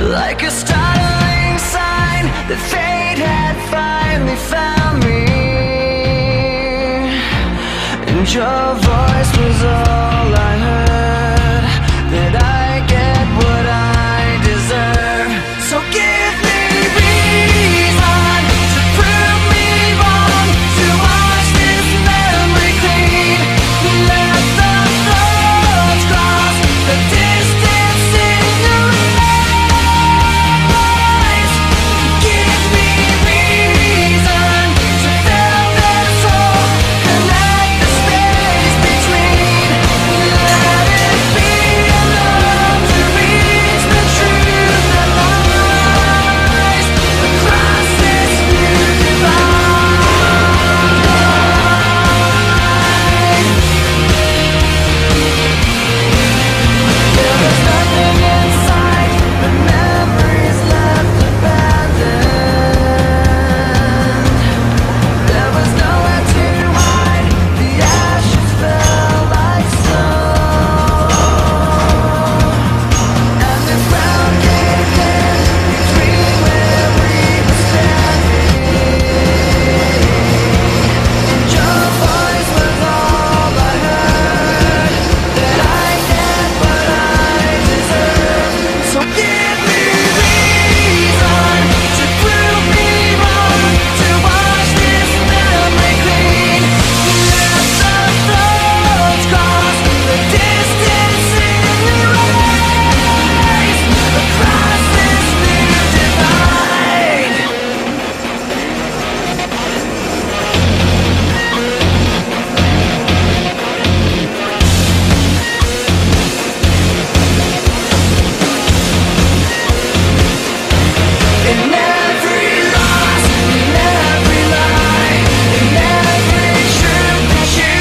Like a startling sign that fate had finally found me, and your voice was all I heard, that I get what I deserve. So give me reason to prove me wrong, to wash this memory clean. Let the thoughts cross the distance in your eyes. Give me reason to fill this hole, connect the space between. Let it be enough to reach the truth that lies across this new divide. There was nothing inside, but memories left abandoned. There was nowhere to hide, the ashes fell like snow, and the ground caved in between where we were standing. And your voice was all I heard, that I get what I deserve. So give me reason to prove me wrong, to wash this memory clean. Let the thoughts cross the distance in your eyes across this new divide. In every loss, in every lie, in every truth that you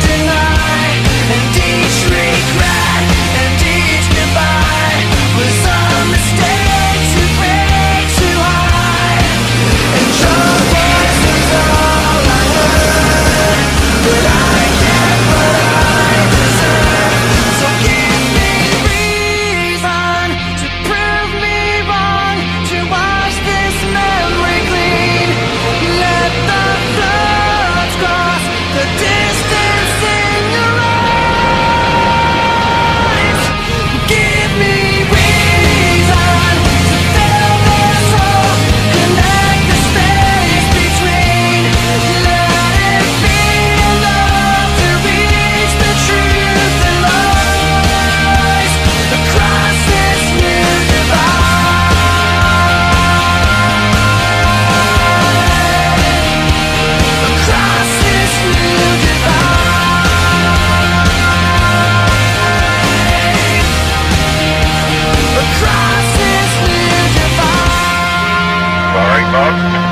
deny, and each regret and each goodbye was a mistake too great to hide. And your voice was all I heard, but I get what I deserve. So give me reason to prove me wrong, to wash this memory clean. Let the thoughts cross the distance in your eyes. Give me reason to fill this hole, connect the space between. Let it be enough to reach the truth that lies across this new divide. Across this new divide. Across this new divide. All right, Bob.